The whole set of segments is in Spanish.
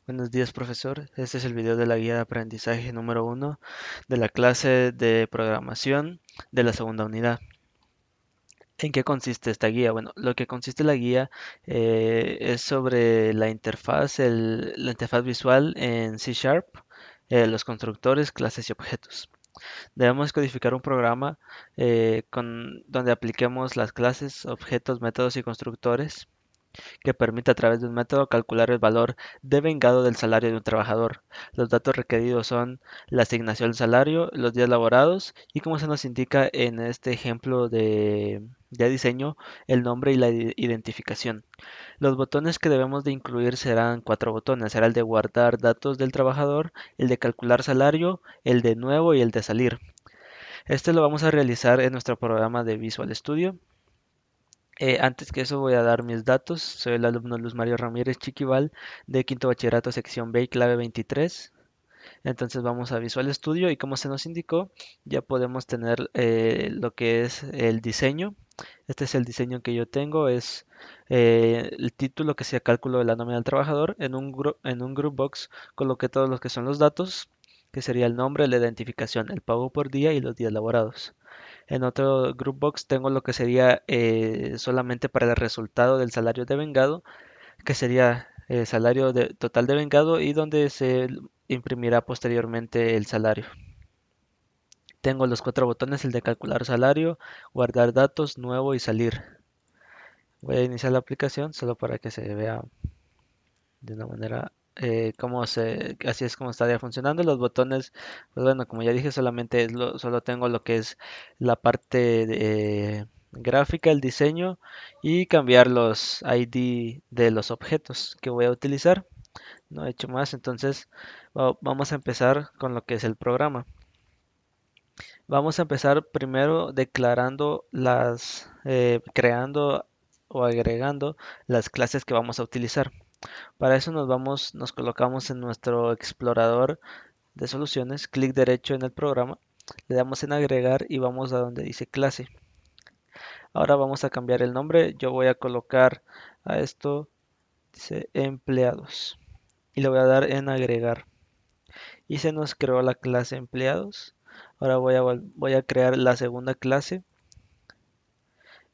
Buenos días, profesor. Este es el video de la guía de aprendizaje número 1 de la clase de programación de la segunda unidad. ¿En qué consiste esta guía? Bueno, lo que consiste la guía es sobre la interfaz, la interfaz visual en C Sharp, los constructores, clases y objetos. Debemos codificar un programa donde apliquemos las clases, objetos, métodos y constructores que permite a través de un método calcular el valor devengado del salario de un trabajador. Los datos requeridos son la asignación del salario, los días laborados y como se nos indica en este ejemplo de diseño, el nombre y la identificación. Los botones que debemos de incluir serán cuatro botones. Será el de guardar datos del trabajador, el de calcular salario, el de nuevo y el de salir. Este lo vamos a realizar en nuestro programa de Visual Studio. Antes que eso voy a dar mis datos. Soy el alumno Luz Mario Ramírez Chiquival de Quinto Bachillerato Sección B y clave 23. Entonces vamos a Visual Studio y como se nos indicó, ya podemos tener lo que es el diseño. Este es el diseño que yo tengo, es el título que sea cálculo de la nómina del trabajador. En un group box coloqué todos los que son los datos, que sería el nombre, la identificación, el pago por día y los días laborados. En otro group box tengo lo que sería solamente para el resultado del salario devengado, que sería el salario total devengado y donde se imprimirá posteriormente el salario. Tengo los cuatro botones, el de calcular salario, guardar datos, nuevo y salir. Voy a iniciar la aplicación solo para que se vea de una manera así es como estaría funcionando. Los botones, pues bueno, como ya dije, solamente solo tengo lo que es la parte de gráfica, el diseño y cambiar los ID de los objetos que voy a utilizar. No he hecho más, entonces vamos a empezar con lo que es el programa. Vamos a empezar primero declarando creando o agregando las clases que vamos a utilizar. Para eso nos colocamos en nuestro explorador de soluciones, clic derecho en el programa, le damos en agregar y vamos a donde dice clase. Ahora vamos a cambiar el nombre, yo voy a colocar a esto, dice empleados y le voy a dar en agregar. Y se nos creó la clase empleados. Ahora voy a crear la segunda clase,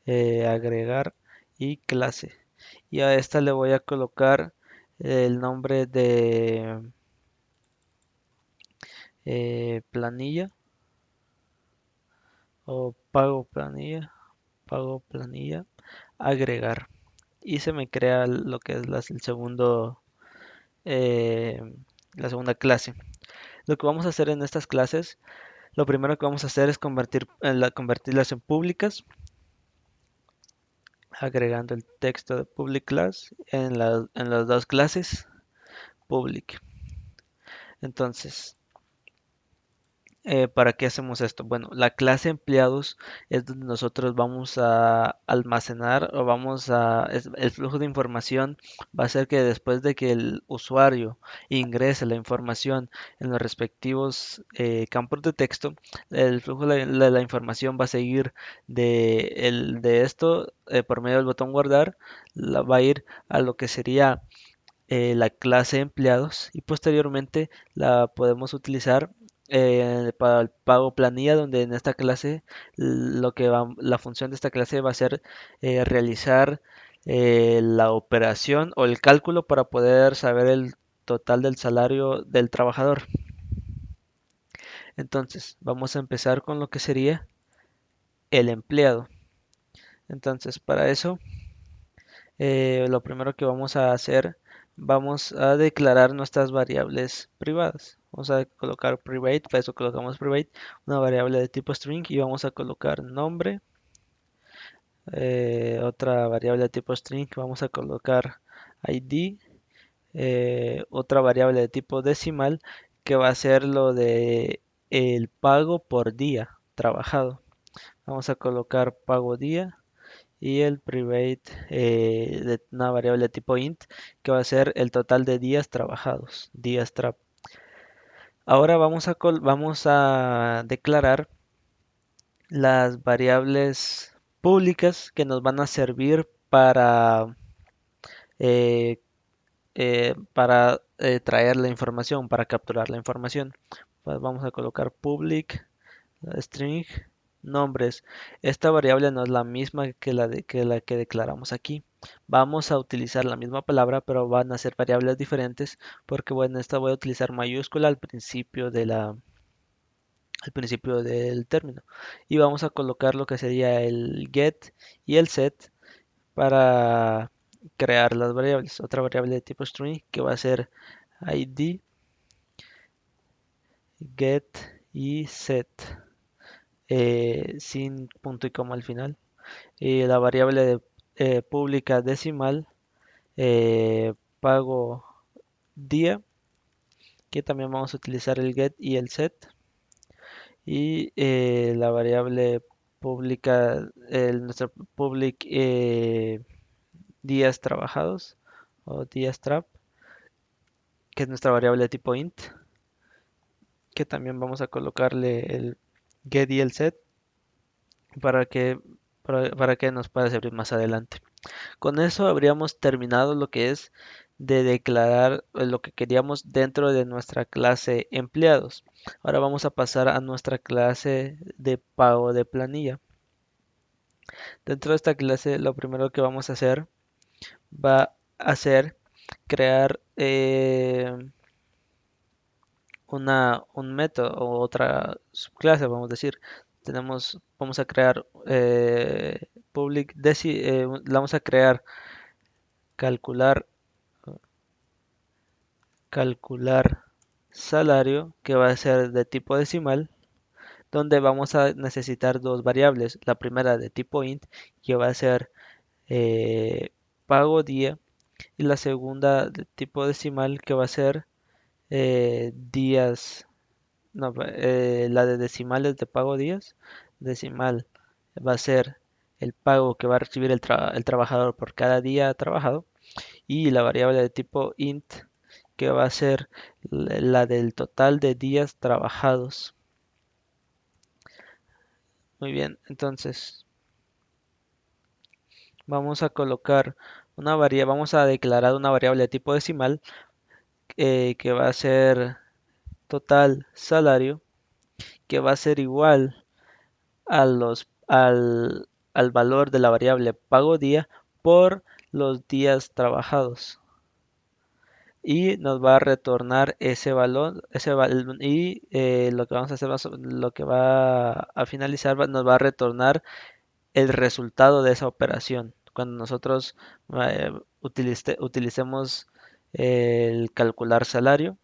agregar y clase. Y a esta le voy a colocar el nombre de planilla o pago planilla, agregar. Y se me crea lo que es el segundo, eh, la segunda clase. Lo que vamos a hacer en estas clases, lo primero que vamos a hacer es convertirlas en públicas, agregando el texto de public class en las dos clases public. Entonces, ¿para qué hacemos esto? Bueno, la clase empleados es donde nosotros vamos a almacenar o el flujo de información va a ser que después de que el usuario ingrese la información en los respectivos campos de texto, el flujo de la información va a seguir de esto por medio del botón guardar, va a ir a lo que sería la clase empleados y posteriormente la podemos utilizar para el pago planilla, donde en esta clase la función de esta clase va a ser realizar la operación o el cálculo para poder saber el total del salario del trabajador. Entonces, vamos a empezar con lo que sería el empleado. Entonces, para eso lo primero que vamos a hacer, vamos a declarar nuestras variables privadas. Vamos a colocar private, para eso colocamos private, una variable de tipo string y vamos a colocar nombre, otra variable de tipo string, vamos a colocar ID, otra variable de tipo decimal que va a ser lo de el pago por día trabajado. Vamos a colocar pago día y el private de una variable de tipo int que va a ser el total de días trabajados, días trap. Ahora vamos a declarar las variables públicas que nos van a servir para eh, para traer la información, para capturar la información. Pues vamos a colocar public string nombres. Esta variable no es la misma que la que declaramos aquí. Vamos a utilizar la misma palabra, pero van a ser variables diferentes porque bueno, esta voy a utilizar mayúscula al principio del término. Y vamos a colocar lo que sería el get y el set para crear las variables. Otra variable de tipo string que va a ser id, get y set, sin punto y coma al final. Y la variable pública decimal, pago día, que también vamos a utilizar el get y el set. Y la variable pública, nuestro public días trabajados o días trap, que es nuestra variable de tipo int, que también vamos a colocarle el get y el set para que, para que nos pueda servir más adelante. Con eso habríamos terminado lo que es de declarar lo que queríamos dentro de nuestra clase empleados. Ahora vamos a pasar a nuestra clase de pago de planilla. Dentro de esta clase lo primero que vamos a hacer va a ser crear un método o otra subclase, vamos a decir. Vamos a crear vamos a crear calcular, calcular salario, que va a ser de tipo decimal, donde vamos a necesitar dos variables. La primera de tipo int, que va a ser eh, pago día, y la segunda de tipo decimal, que va a ser días. No, la de decimales de pago días, decimal va a ser el pago que va a recibir el trabajador por cada día trabajado, y la variable de tipo int, que va a ser la del total de días trabajados. Muy bien, entonces vamos a colocar vamos a declarar una variable de tipo decimal, que va a ser total salario, que va a ser igual a al valor de la variable pago día por los días trabajados. Y nos va a retornar ese valor, y lo que vamos a hacer, lo que va a finalizar, nos va a retornar el resultado de esa operación. Cuando nosotros utilicemos el calcular salario,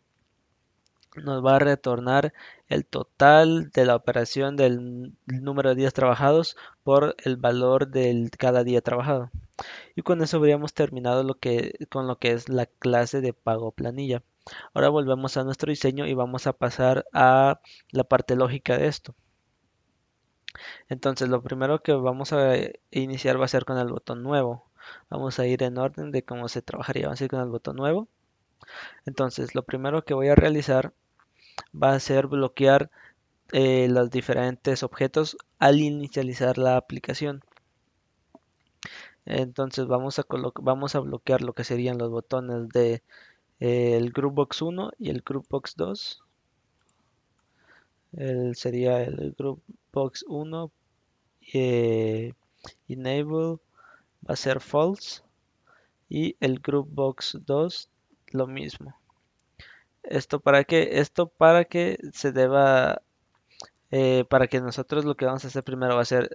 nos va a retornar el total de la operación del número de días trabajados por el valor de cada día trabajado. Y con eso habríamos terminado con lo que es la clase de pago planilla. Ahora volvemos a nuestro diseño y vamos a pasar a la parte lógica de esto. Entonces, lo primero que vamos a iniciar va a ser con el botón nuevo. Vamos a ir en orden de cómo se trabajaría. Vamos a ir con el botón nuevo. Entonces, lo primero que voy a realizar va a ser bloquear los diferentes objetos al inicializar la aplicación. Entonces, vamos a bloquear lo que serían los botones de el Groupbox 1 y el Groupbox 2. Sería el Groupbox 1, enable, va a ser false, y el Groupbox 2 lo mismo. ¿Esto para qué? Esto para que se deba, para que nosotros lo que vamos a hacer primero va a ser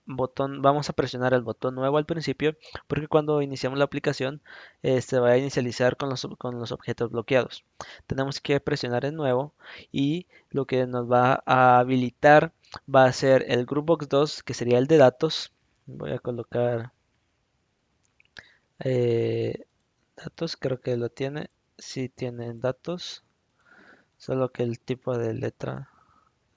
vamos a presionar el botón nuevo al principio, porque cuando iniciamos la aplicación se va a inicializar con los objetos bloqueados. Tenemos que presionar el nuevo, y lo que nos va a habilitar va a ser el Groupbox 2, que sería el de datos. Voy a colocar eh, datos, creo que lo tiene. Sí tiene datos, solo que el tipo de letra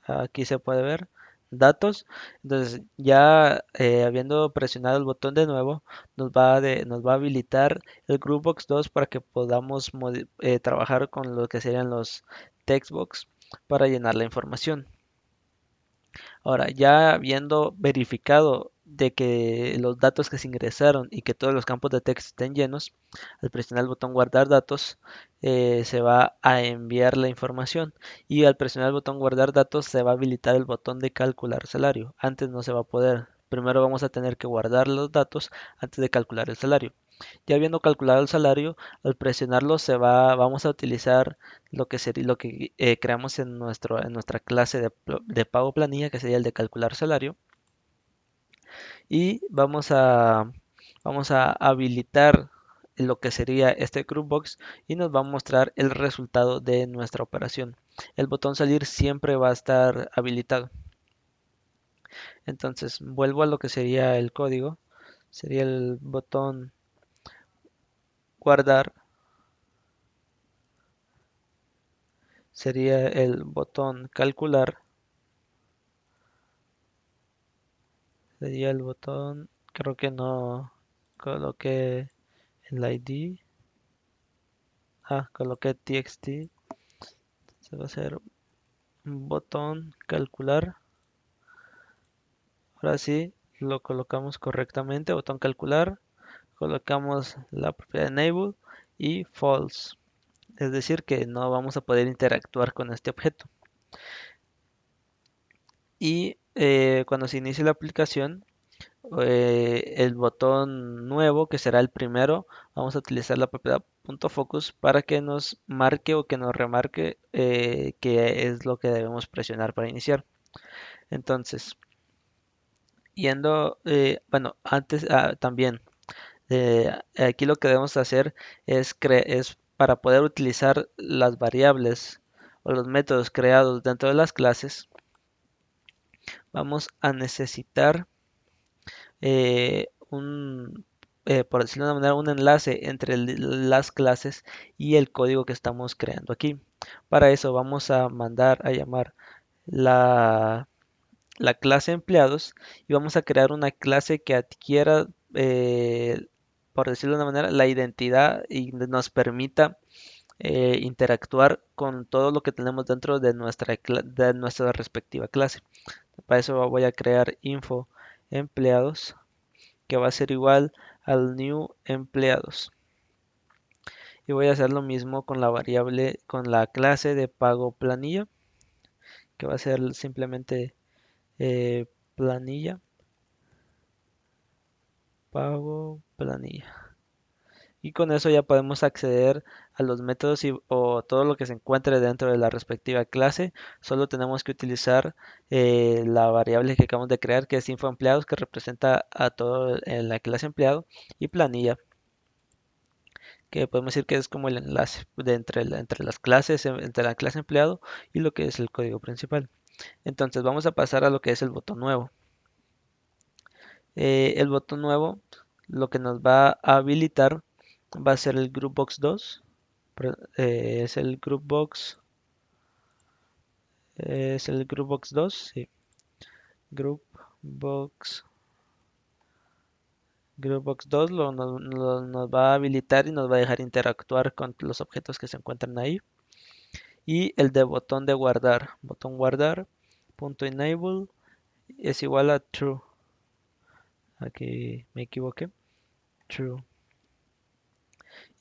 aquí se puede ver datos. Entonces ya habiendo presionado el botón de nuevo, nos va a habilitar el Groupbox 2 para que podamos trabajar con lo que serían los textbox para llenar la información. Ahora, ya habiendo verificado de que los datos que se ingresaron y que todos los campos de texto estén llenos, al presionar el botón guardar datos, se va a enviar la información y al presionar el botón guardar datos se va a habilitar el botón de calcular salario. Antes no se va a poder. Primero vamos a tener que guardar los datos antes de calcular el salario. Ya habiendo calculado el salario, al presionarlo vamos a utilizar lo que sería lo que creamos en nuestra clase de pago planilla, que sería el de calcular salario, y vamos a habilitar lo que sería este Groupbox y nos va a mostrar el resultado de nuestra operación. El botón salir siempre va a estar habilitado. Entonces vuelvo a lo que sería el código. Sería el botón guardar. Sería el botón calcular. Sería el botón, creo que no coloqué el ID. Coloqué TXT. Se va a hacer un botón calcular. Ahora sí, lo colocamos correctamente. Botón calcular. Colocamos la propiedad enable y false. Es decir, que no vamos a poder interactuar con este objeto. Y cuando se inicie la aplicación, el botón nuevo, que será el primero, vamos a utilizar la propiedad .focus para que nos marque o que nos remarque qué es lo que debemos presionar para iniciar. Entonces, bueno, antes también, aquí lo que debemos hacer es para poder utilizar las variables o los métodos creados dentro de las clases, vamos a necesitar por decirlo de una manera, un enlace entre las clases y el código que estamos creando aquí. Para eso vamos a mandar a llamar la, la clase empleados y vamos a crear una clase que adquiera, por decirlo de una manera, la identidad y nos permita interactuar con todo lo que tenemos dentro de nuestra respectiva clase. Para eso voy a crear info empleados, que va a ser igual al new empleados. Y voy a hacer lo mismo con la variable, con la clase de pago planilla, que va a ser simplemente eh, planilla, pago planilla. Y con eso ya podemos acceder a los métodos o todo lo que se encuentre dentro de la respectiva clase. Solo tenemos que utilizar la variable que acabamos de crear, que es info empleados, que representa a todo en la clase empleado, y planilla, que podemos decir que es como el enlace entre las clases, entre la clase empleado y lo que es el código principal. Entonces vamos a pasar a lo que es el botón nuevo. El botón nuevo lo que nos va a habilitar va a ser el Groupbox 2. Es el Groupbox 2, sí. Groupbox, Groupbox 2 nos va a habilitar y nos va a dejar interactuar con los objetos que se encuentran ahí. Y el de botón guardar, punto enable es igual a true. Aquí me equivoqué, true.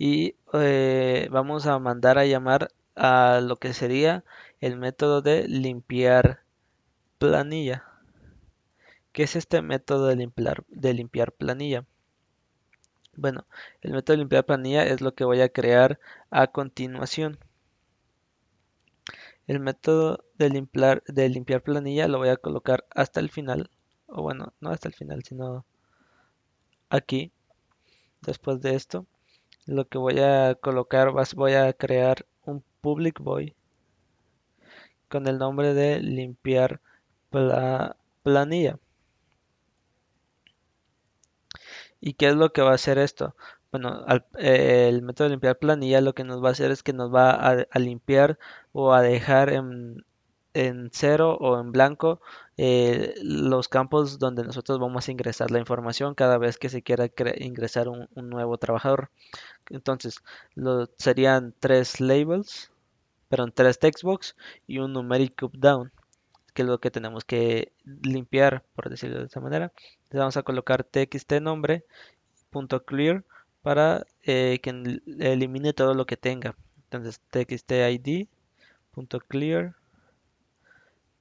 Y vamos a mandar a llamar a lo que sería el método de limpiar planilla. ¿Qué es este método de limpiar planilla? Bueno, el método de limpiar planilla es lo que voy a crear a continuación. El método de limpiar planilla lo voy a colocar hasta el final, o bueno, no hasta el final, sino aquí. Después de esto, lo que voy a colocar, voy a crear un public void con el nombre de limpiar planilla. ¿Y qué es lo que va a hacer esto? Bueno, el método de limpiar planilla lo que nos va a hacer es que nos va a limpiar o a dejar en cero o en blanco los campos donde nosotros vamos a ingresar la información cada vez que se quiera ingresar un nuevo trabajador. Entonces, serían tres labels, perdón, tres textbox y un numeric up down, que es lo que tenemos que limpiar, por decirlo de esta manera. Entonces vamos a colocar txtNombre.clear para que elimine todo lo que tenga. Entonces txtID.clear,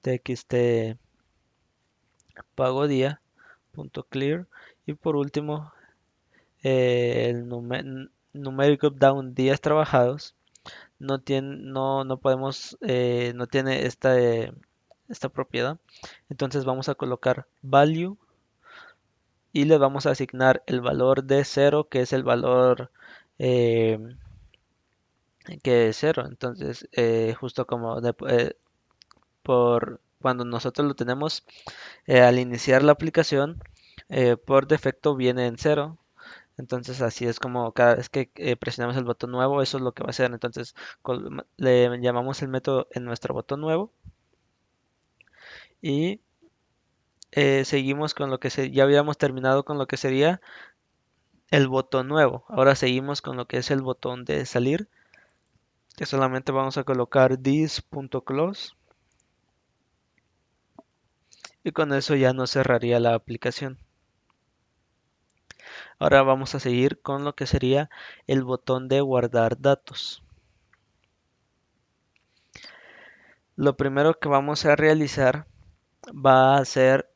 txtPagoDía.clear y por último el numeric down días trabajados no podemos, no tiene esta propiedad. Entonces vamos a colocar value y le vamos a asignar el valor de 0, que es el valor eh, que es 0. Entonces, justo como por cuando nosotros lo tenemos al iniciar la aplicación, por defecto viene en 0. Entonces así es como cada vez que presionamos el botón nuevo, eso es lo que va a hacer. Entonces le llamamos el método en nuestro botón nuevo y seguimos con lo que ya habíamos terminado con lo que sería el botón nuevo. Ahora seguimos con lo que es el botón de salir, que solamente vamos a colocar this.close y con eso ya nos cerraría la aplicación. Ahora vamos a seguir con lo que sería el botón de guardar datos. Lo primero que vamos a realizar va a ser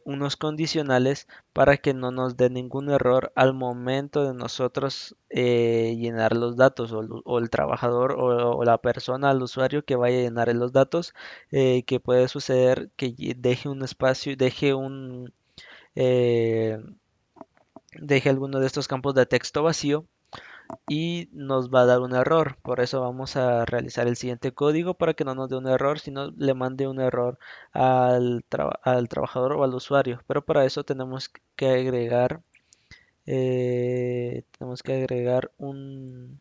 unos condicionales para que no nos dé ningún error al momento de nosotros llenar los datos o el trabajador o la persona, el usuario que vaya a llenar los datos, que puede suceder que deje un espacio, eh, deje alguno de estos campos de texto vacío y nos va a dar un error. Por eso vamos a realizar el siguiente código para que no nos dé un error, sino le mande un error al trabajador o al usuario. Pero para eso tenemos que agregar un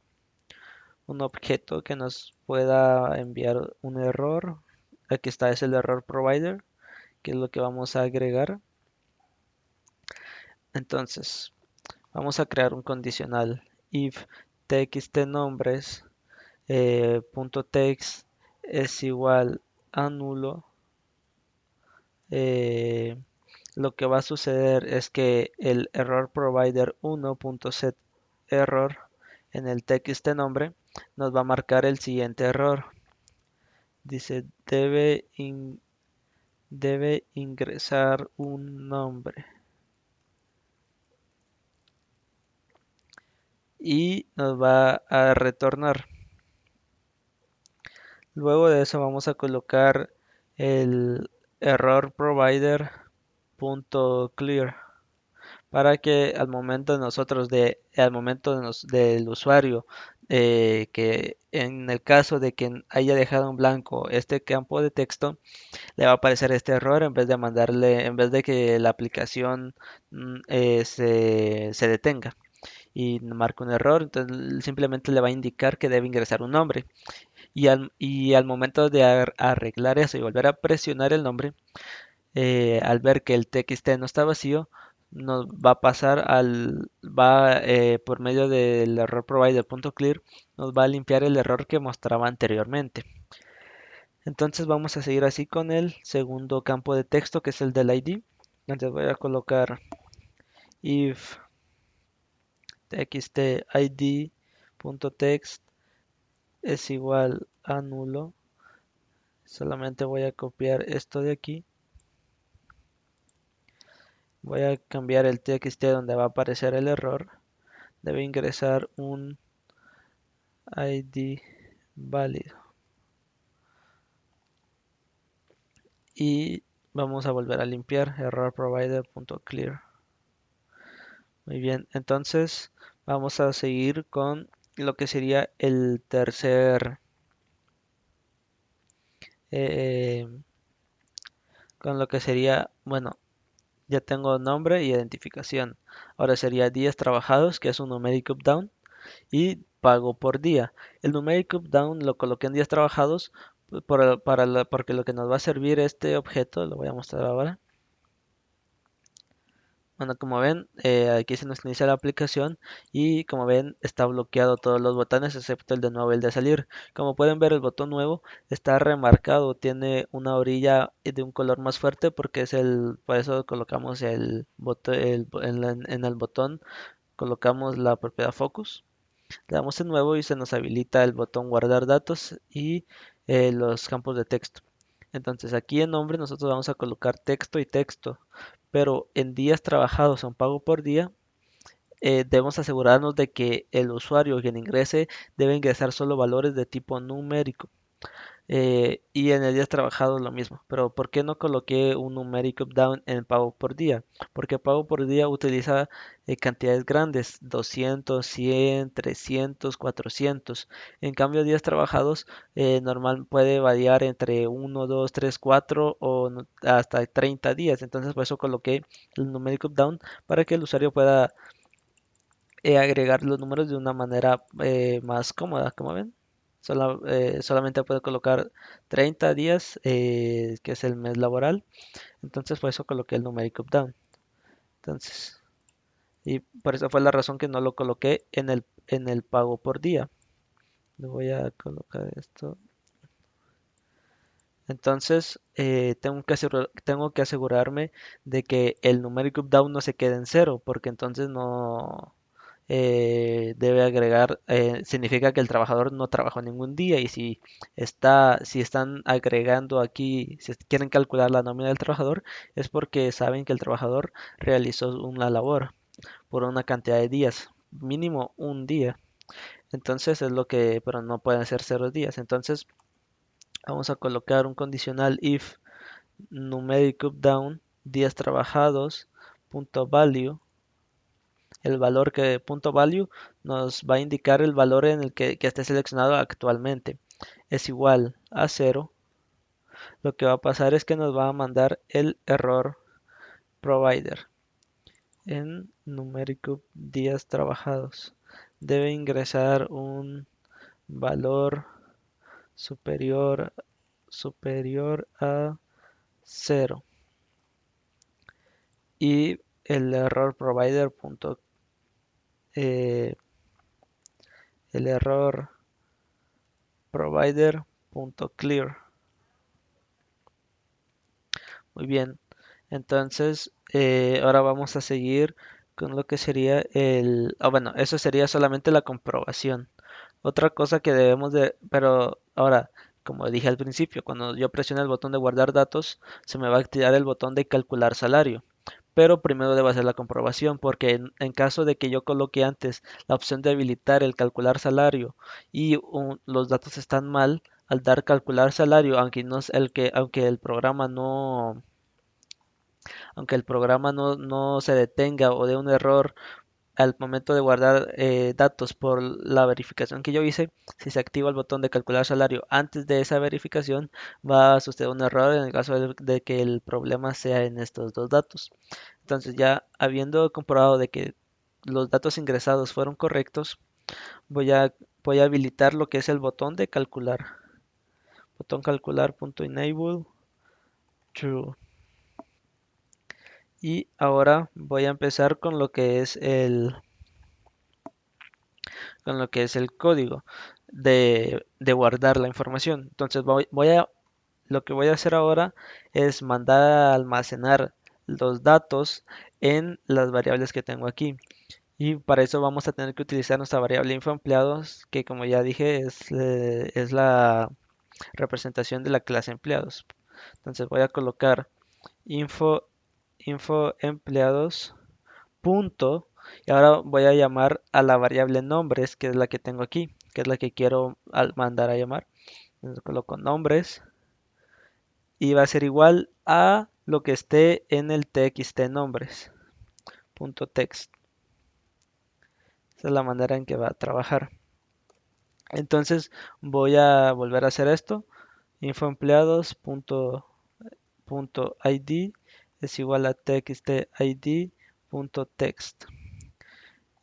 objeto que nos pueda enviar un error. Aquí está, es el error provider, que es lo que vamos a agregar. Entonces, vamos a crear un condicional if txtNombres punto text es igual a nulo. eh, lo que va a suceder es que el error provider 1.set error en el txtNombre nos va a marcar el siguiente error. Dice debe ingresar un nombre y nos va a retornar. Luego de eso vamos a colocar el error provider.clear para que al momento del usuario, que en el caso de que haya dejado en blanco este campo de texto, le va a aparecer este error en vez de que la aplicación se detenga y marque un error, entonces simplemente le va a indicar que debe ingresar un nombre. Y al momento de arreglar eso y volver a presionar el nombre, al ver que el TXT no está vacío, nos va a pasar por medio del error provider.clear, nos va a limpiar el error que mostraba anteriormente. Entonces vamos a seguir así con el segundo campo de texto, que es el del ID. Entonces voy a colocar if txtid.text es igual a nulo. Solamente voy a copiar esto de aquí. Voy a cambiar el txt donde va a aparecer el error. Debe ingresar un ID válido. Y vamos a volver a limpiar error provider.clear. Muy bien, entonces vamos a seguir con lo que sería el tercer eh, con lo que sería, bueno, ya tengo nombre y identificación. Ahora sería días trabajados, que es un numeric up down, y pago por día. El numeric up down lo coloqué en días trabajados porque lo que nos va a servir este objeto, lo voy a mostrar ahora. Bueno, como ven, aquí se nos inicia la aplicación y como ven está bloqueado todos los botones excepto el de nuevo y el de salir. Como pueden ver, el botón nuevo está remarcado, tiene una orilla de un color más fuerte porque por eso colocamos el botón, en el botón colocamos la propiedad focus. Le damos en nuevo y se nos habilita el botón guardar datos y los campos de texto. Entonces aquí en nombre nosotros vamos a colocar texto y texto, pero en días trabajados en pago por día debemos asegurarnos de que el usuario quien ingrese debe ingresar solo valores de tipo numérico. Y en el día trabajado lo mismo. Pero ¿por qué no coloqué un numeric up down en pago por día? Porque pago por día utiliza cantidades grandes, 200, 100, 300, 400. En cambio, días trabajados normal puede variar entre 1, 2, 3, 4 o hasta 30 días. Entonces por eso coloqué el numeric up down para que el usuario pueda agregar los números de una manera más cómoda, como ven. Solamente puedo colocar 30 días, que es el mes laboral. Entonces por eso coloqué el numeric up down. Entonces, y por eso fue la razón que no lo coloqué en el pago por día. Le voy a colocar esto. Entonces, tengo que asegurarme de que el numeric up down no se quede en cero, porque entonces no, debe agregar, significa que el trabajador no trabajó ningún día y si están agregando aquí, si quieren calcular la nómina del trabajador, es porque saben que el trabajador realizó una labor por una cantidad de días, mínimo un día. Entonces es lo que, pero no pueden ser 0 días. Entonces vamos a colocar un condicional if numeric up down días trabajados punto value. El valor que punto value nos va a indicar el valor en el que esté seleccionado actualmente. Es igual a 0. Lo que va a pasar es que nos va a mandar el error provider en numérico días trabajados. Debe ingresar un valor superior a 0. Y el error provider eh, el error provider.clear. Muy bien, entonces ahora vamos a seguir con lo que sería bueno, eso sería solamente la comprobación. Otra cosa que pero ahora, como dije al principio, cuando yo presiono el botón de guardar datos, se me va a activar el botón de calcular salario. Pero primero debo hacer la comprobación, porque en caso de que yo coloque antes la opción de habilitar el calcular salario y los datos están mal, al dar calcular salario, aunque el programa no se detenga o dé un error al momento de guardar datos por la verificación que yo hice, si se activa el botón de calcular salario antes de esa verificación, va a suceder un error en el caso de que el problema sea en estos dos datos. Entonces ya habiendo comprobado de que los datos ingresados fueron correctos, voy a, voy a habilitar lo que es el botón de calcular. Botón calcular.enable true. Y ahora voy a empezar con lo que es el código de guardar la información. Entonces lo que voy a hacer ahora es mandar a almacenar los datos en las variables que tengo aquí. Y para eso vamos a tener que utilizar nuestra variable infoempleados, que como ya dije es la representación de la clase empleados. Entonces voy a colocar info, info empleados punto y ahora voy a llamar a la variable nombres, que es la que tengo aquí, que es la que quiero mandar a llamar. Entonces coloco nombres y va a ser igual a lo que esté en el txt nombres punto text. Esa es la manera en que va a trabajar. Entonces voy a volver a hacer esto. Info empleados punto id es igual a txt id punto text.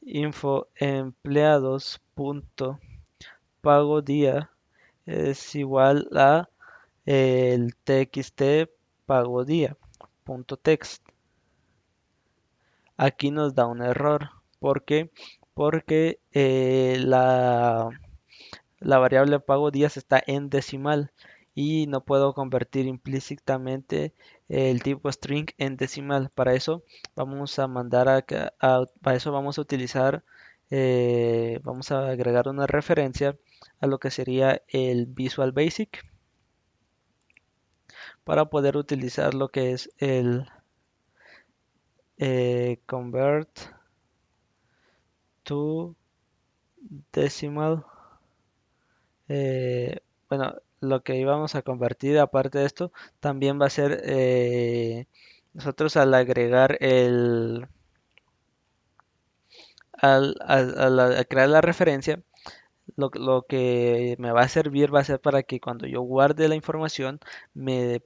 Info empleados punto pago día es igual a el txt pago día punto text. aquí nos da un error. ¿Por qué? Porque la variable pago días está en decimal y no puedo convertir implícitamente el tipo string en decimal. Para eso vamos a mandar para eso vamos a utilizar, vamos a agregar una referencia a lo que sería el Visual Basic para poder utilizar lo que es el convert to decimal. Bueno, lo que íbamos a convertir aparte de esto también va a ser nosotros al agregar al crear la referencia, lo que me va a servir va a ser para que cuando yo guarde la información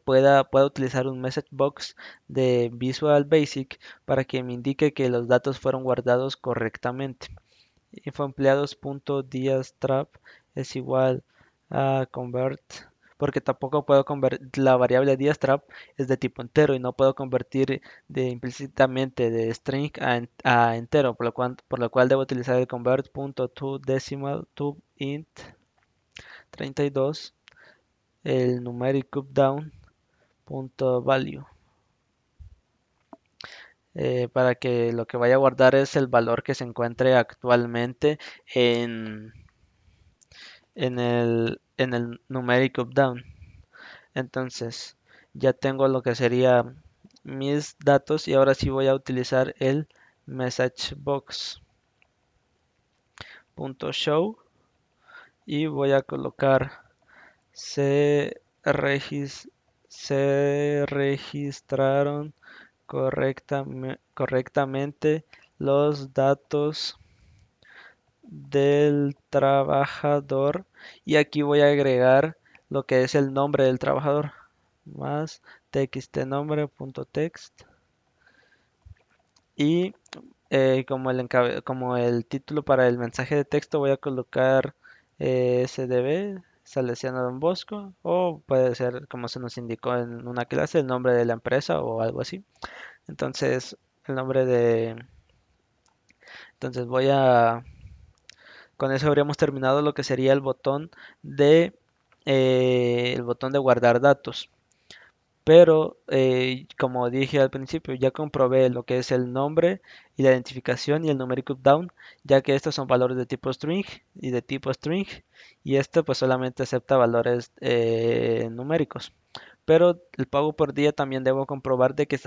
pueda utilizar un message box de Visual Basic para que me indique que los datos fueron guardados correctamente. Infoempleados.diastrap es igual a convert, porque tampoco puedo convertir la variable diastrap es de tipo entero y no puedo convertir implícitamente de string a entero, por lo cual debo utilizar el convert.toDecimal to int 32, el numeric updown.value, para que lo que vaya a guardar es el valor que se encuentre actualmente en en el numeric updown. Entonces, ya tengo lo que sería mis datos y ahora sí voy a utilizar el messagebox.show y voy a colocar se, se registraron correctamente los datos del trabajador y aquí voy a agregar lo que es el nombre del trabajador más txtnombre.text y como el título para el mensaje de texto voy a colocar SDB Salesiano Don Bosco o puede ser como se nos indicó en una clase el nombre de la empresa o algo así. Entonces el nombre de entonces voy a con eso habríamos terminado lo que sería el botón de guardar datos. Pero como dije al principio, ya comprobé lo que es el nombre y la identificación y el numeric down, ya que estos son valores de tipo string y de tipo string, y este pues solamente acepta valores numéricos. Pero el pago por día también debo comprobar de que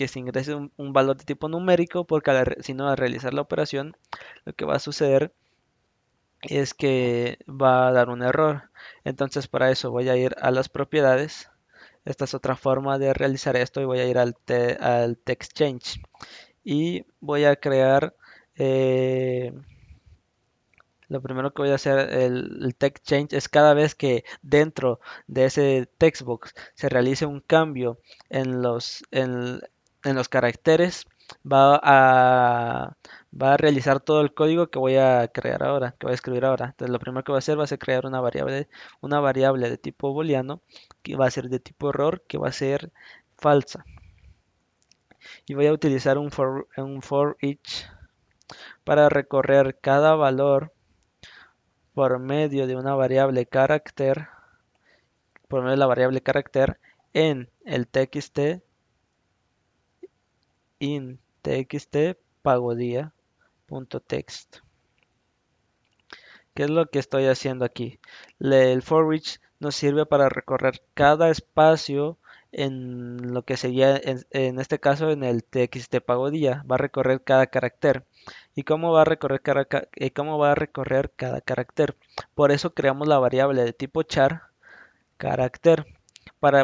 se ingrese un valor de tipo numérico, porque si no al realizar la operación, lo que va a suceder es que va a dar un error. Entonces para eso voy a ir a las propiedades. Esta es otra forma de realizar esto y voy a ir al text change y voy a crear lo primero que voy a hacer el text change es cada vez que dentro de ese textbox se realice un cambio en los caracteres, va a, va a realizar todo el código que voy a crear ahora, que voy a escribir ahora. Entonces lo primero que voy a hacer va a ser crear una variable de tipo booleano que va a ser de tipo error, que va a ser falsa. Y voy a utilizar un for each para recorrer cada valor por medio de una variable carácter, por medio de la variable carácter en el txt in txt pagodía.text. ¿Qué es lo que estoy haciendo aquí? El for each nos sirve para recorrer cada espacio en lo que sería, en este caso, en el txt pagodía. Va a recorrer cada carácter. ¿Y cómo va a recorrer cada carácter? Por eso creamos la variable de tipo char carácter,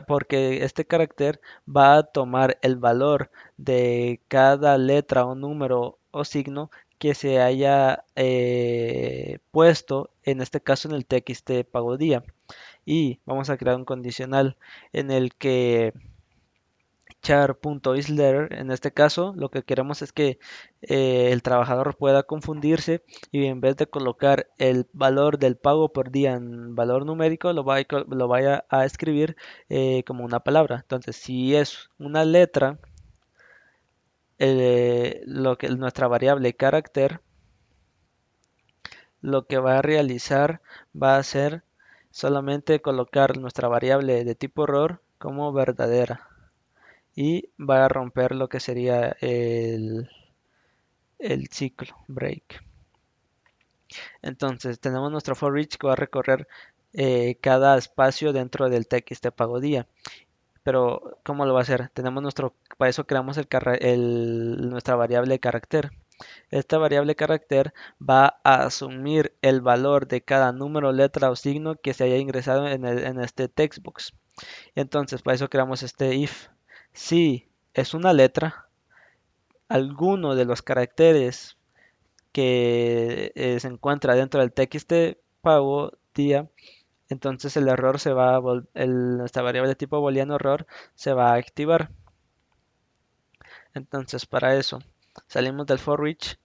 porque este carácter va a tomar el valor de cada letra o número o signo que se haya puesto, en este caso en el txt pagodía. Y vamos a crear un condicional en el que char.isLetter, en este caso, lo que queremos es que el trabajador pueda confundirse y en vez de colocar el valor del pago por día en valor numérico, lo vaya a escribir como una palabra. Entonces, si es una letra, nuestra variable carácter lo que va a realizar va a ser solamente colocar nuestra variable de tipo error como verdadera y va a romper lo que sería el ciclo break. Entonces tenemos nuestro for each que va a recorrer cada espacio dentro del txt pago día. Pero ¿cómo lo va a hacer? Para eso creamos nuestra variable de carácter. Esta variable carácter va a asumir el valor de cada número, letra o signo que se haya ingresado en este textbox. Entonces, para eso creamos este if. Si es una letra, alguno de los caracteres que se encuentra dentro del txt pago día, entonces el error se va a nuestra variable de tipo booleano error se va a activar. Entonces, para eso salimos del for each.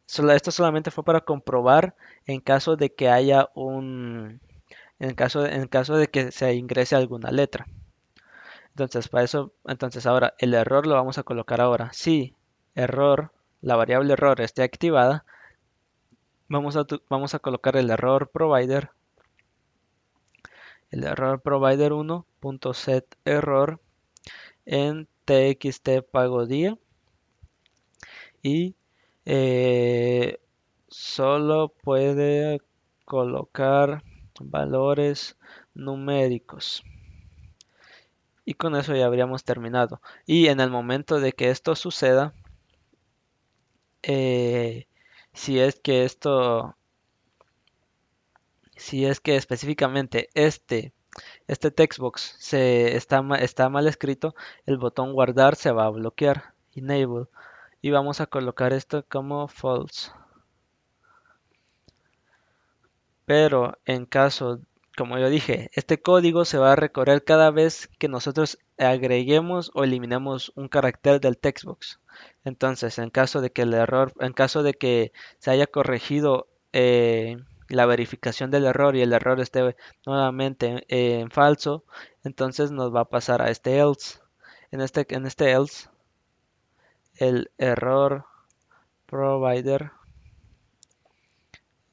Esto solamente fue para comprobar en caso de que haya en caso de que se ingrese alguna letra. Entonces, para eso, entonces ahora el error lo vamos a colocar ahora. Si error, la variable error esté activada, vamos a colocar el error provider 1.setError en txt pago día y solo puede colocar valores numéricos. Y con eso ya habríamos terminado. Y en el momento de que esto suceda, eh, si es que si es que específicamente este textbox está mal escrito, el botón guardar se va a bloquear, enable, y vamos a colocar esto como false. Pero en caso, como yo dije, este código se va a recorrer cada vez que nosotros agreguemos o eliminemos un carácter del textbox. Entonces, en caso de que se haya corregido la verificación del error y el error esté nuevamente en falso, entonces nos va a pasar a este else. En este else, el provider,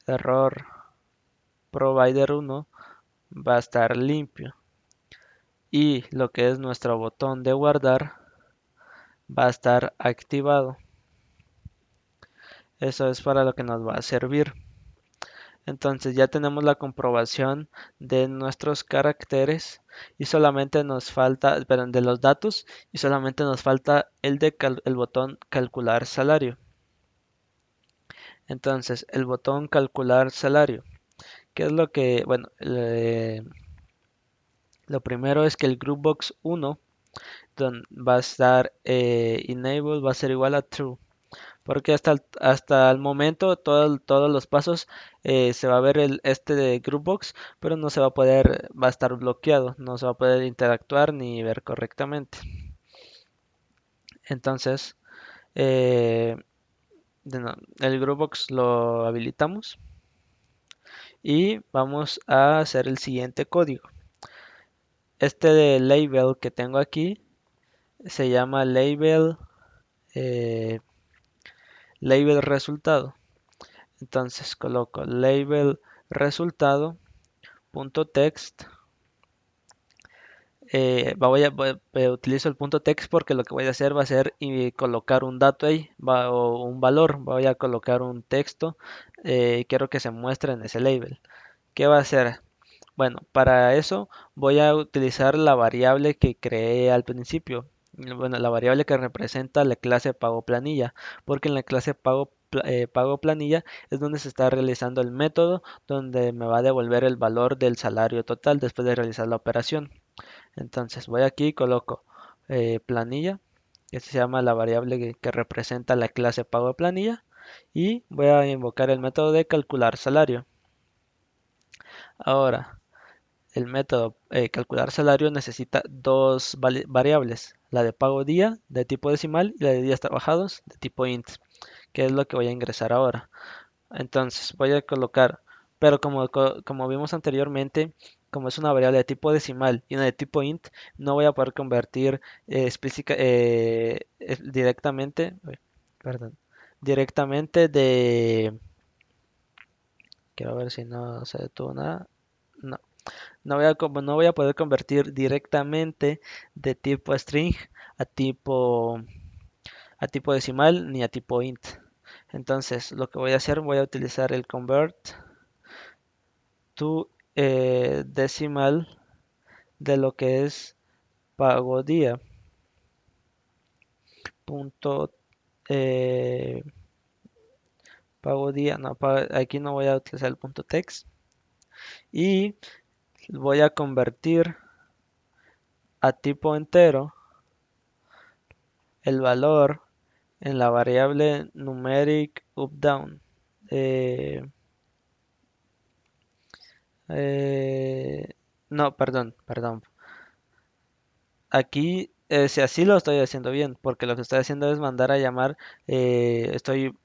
error provider 1 va a estar limpio y lo que es nuestro botón de guardar va a estar activado. Eso es para lo que nos va a servir. Entonces ya tenemos la comprobación de nuestros caracteres y solamente nos falta, perdón, de los datos y solamente nos falta el botón calcular salario. Entonces el botón calcular salario, ¿qué es lo que, bueno, lo primero es que el groupbox 1 va a estar enable va a ser igual a true. Porque hasta el momento todos los pasos se va a ver este de Groupbox, pero no se va a poder, va a estar bloqueado, no se va a poder interactuar ni ver correctamente. Entonces, eh, el Groupbox lo habilitamos y vamos a hacer el siguiente código. Este de label que tengo aquí se llama eh, label resultado. Entonces coloco label resultado punto text. Utilizo el punto text porque lo que voy a hacer va a ser colocar un dato ahí o un valor. Voy a colocar un texto. Quiero que se muestre en ese label. ¿Qué va a hacer? Bueno, para eso voy a utilizar la variable que creé al principio. Bueno, la variable que representa la clase pago planilla, porque en la clase pago planilla es donde se está realizando el método donde me va a devolver el valor del salario total después de realizar la operación. Entonces voy aquí y coloco planilla, que se llama la variable que representa la clase pago planilla, y voy a invocar el método de calcular salario. Ahora, el método calcular salario necesita dos variables, la de pago día de tipo decimal y la de días trabajados de tipo int, que es lo que voy a ingresar ahora. Entonces voy a colocar, pero como vimos anteriormente, como es una variable de tipo decimal y una de tipo int, no voy a poder convertir directamente, perdón, directamente quiero ver si no se detuvo nada. No, no voy a poder convertir directamente de tipo string a tipo, a tipo decimal ni a tipo int. Entonces, lo que voy a hacer, voy a utilizar el convert to decimal de lo que es pago día. Punto eh, pago día, no, aquí no voy a utilizar el punto text y voy a convertir a tipo entero el valor en la variable numeric updown. Eh, eh, no, perdón. Aquí, si así lo estoy haciendo bien, porque lo que estoy haciendo es mandar a llamar, estoy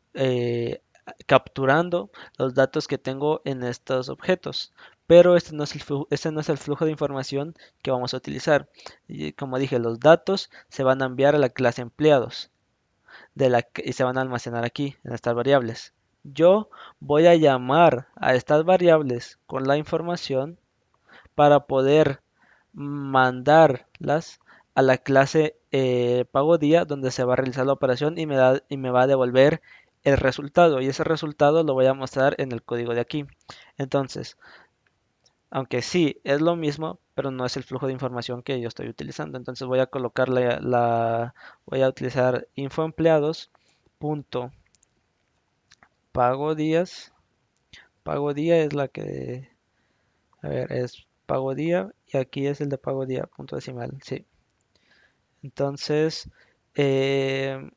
capturando los datos que tengo en estos objetos. Pero este no es el flujo de información que vamos a utilizar. Y como dije, los datos se van a enviar a la clase empleados y se van a almacenar aquí, en estas variables. Yo voy a llamar a estas variables con la información para poder mandarlas a la clase pago día donde se va a realizar la operación y me va a devolver el resultado y ese resultado lo voy a mostrar en el código de aquí. Entonces, aunque sí es lo mismo, pero no es el flujo de información que yo estoy utilizando. Entonces voy a colocar voy a utilizar info empleados punto pago días. Pago día es la que, a ver, es pago día y aquí es el de pago día punto decimal, sí. Entonces, eh,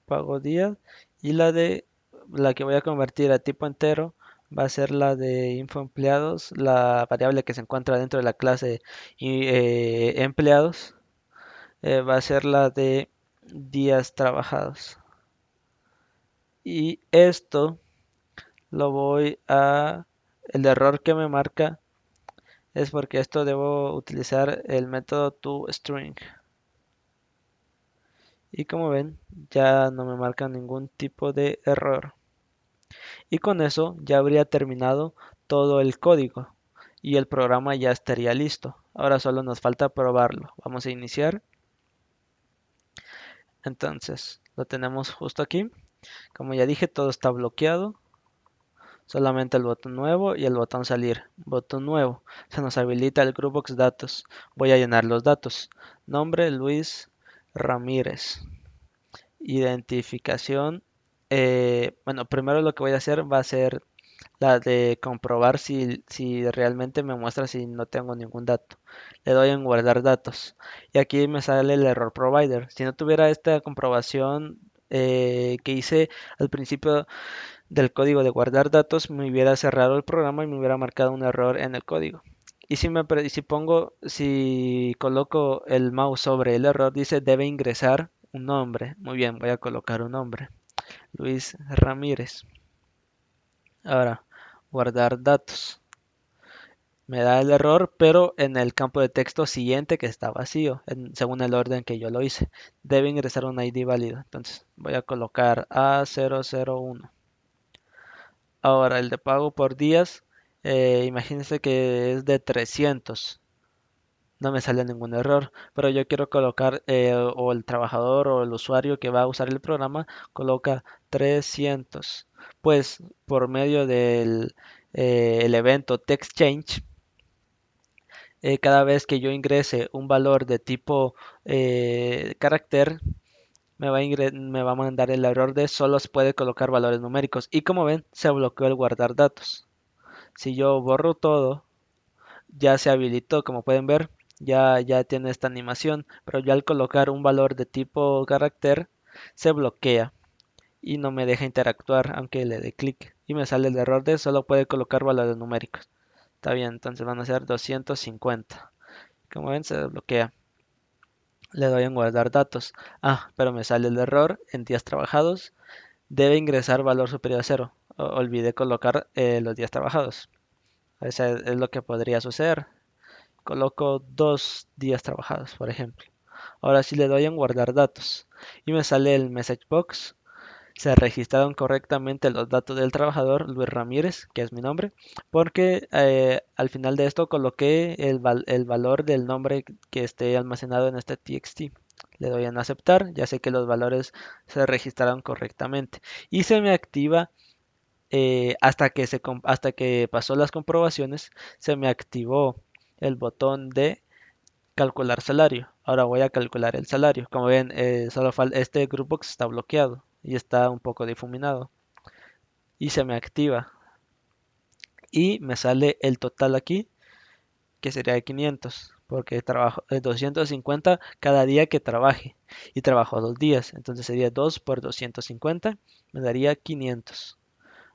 pago día y la que voy a convertir a tipo entero va a ser la de info empleados, la variable que se encuentra dentro de la clase empleados, va a ser la de días trabajados. Y esto lo el error que me marca es porque esto debo utilizar el método toString. Y como ven, ya no me marca ningún tipo de error. Y con eso ya habría terminado todo el código y el programa ya estaría listo. Ahora solo nos falta probarlo. Vamos a iniciar. Entonces, lo tenemos justo aquí. Como ya dije, todo está bloqueado. Solamente el botón nuevo y el botón salir. Botón nuevo. Se nos habilita el Groupbox datos. Voy a llenar los datos. Nombre Luis Ramírez. Identificación. Bueno, primero lo que voy a hacer va a ser la de comprobar si realmente me muestra si no tengo ningún dato. Le doy en guardar datos. Y aquí me sale el error provider. Si no tuviera esta comprobación que hice al principio del código de guardar datos, me hubiera cerrado el programa y me hubiera marcado un error en el código. Y si coloco el mouse sobre el error, dice debe ingresar un nombre. Muy bien, voy a colocar un nombre. Luis Ramírez. Ahora, guardar datos. Me da el error, pero en el campo de texto siguiente que está vacío, según el orden que yo lo hice. Debe ingresar un ID válido. Entonces, voy a colocar A001. Ahora, el de pago por días, imagínense que es de 300. No me sale ningún error, pero yo quiero colocar, o el trabajador o el usuario que va a usar el programa, coloca 300. Pues por medio del el evento TextChange, cada vez que yo ingrese un valor de tipo carácter, me va a mandar el error de solo se puede colocar valores numéricos. Y como ven, se bloqueó el guardar datos. Si yo borro todo, ya se habilitó, como pueden ver, ya tiene esta animación, pero ya al colocar un valor de tipo carácter, se bloquea y no me deja interactuar aunque le dé clic. Y me sale el error de solo puede colocar valores numéricos. Está bien, entonces van a ser 250. Como ven, se desbloquea. Le doy en guardar datos. Ah, pero me sale el error en días trabajados. Debe ingresar valor superior a cero. Olvidé colocar los días trabajados. O sea, es lo que podría suceder. Coloco 2 días trabajados, por ejemplo. Ahora si le doy en guardar datos y me sale el message box, se registraron correctamente los datos del trabajador Luis Ramírez, que es mi nombre, porque al final de esto coloqué el valor del nombre que esté almacenado en este txt. Le doy en aceptar, ya sé que los valores se registraron correctamente y se me activa hasta que pasó las comprobaciones, se me activó el botón de calcular salario. Ahora voy a calcular el salario. Como ven, solo falta este grupo que está bloqueado y está un poco difuminado. Y se me activa. Y me sale el total aquí, que sería de 500. Porque trabajo 250 cada día que trabaje. Y trabajo 2 días. Entonces sería 2 por 250. Me daría 500.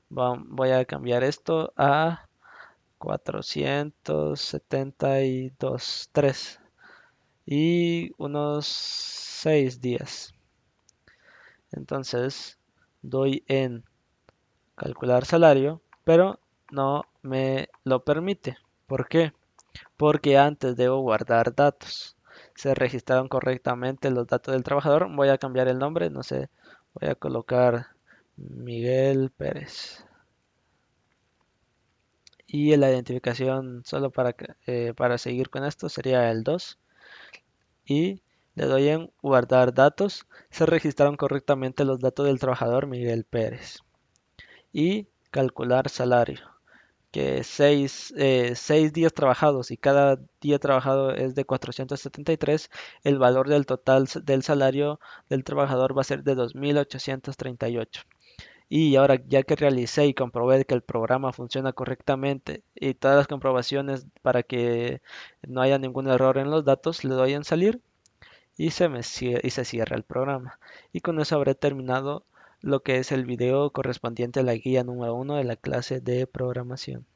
Voy a cambiar esto a 472, 3 y unos 6 días. Entonces doy en calcular salario, pero no me lo permite. ¿Por qué? Porque antes debo guardar datos. Se registraron correctamente los datos del trabajador. Voy a cambiar el nombre, no sé, voy a colocar Miguel Pérez. Y la identificación solo para seguir con esto sería el 2. Y le doy en guardar datos. Se registraron correctamente los datos del trabajador Miguel Pérez. Y calcular salario, que 6 días trabajados y cada día trabajado es de 473, el valor del total del salario del trabajador va a ser de 2.838. Y ahora ya que realicé y comprobé que el programa funciona correctamente y todas las comprobaciones para que no haya ningún error en los datos, le doy en salir y se cierra el programa. Y con eso habré terminado lo que es el video correspondiente a la guía número 1 de la clase de programación.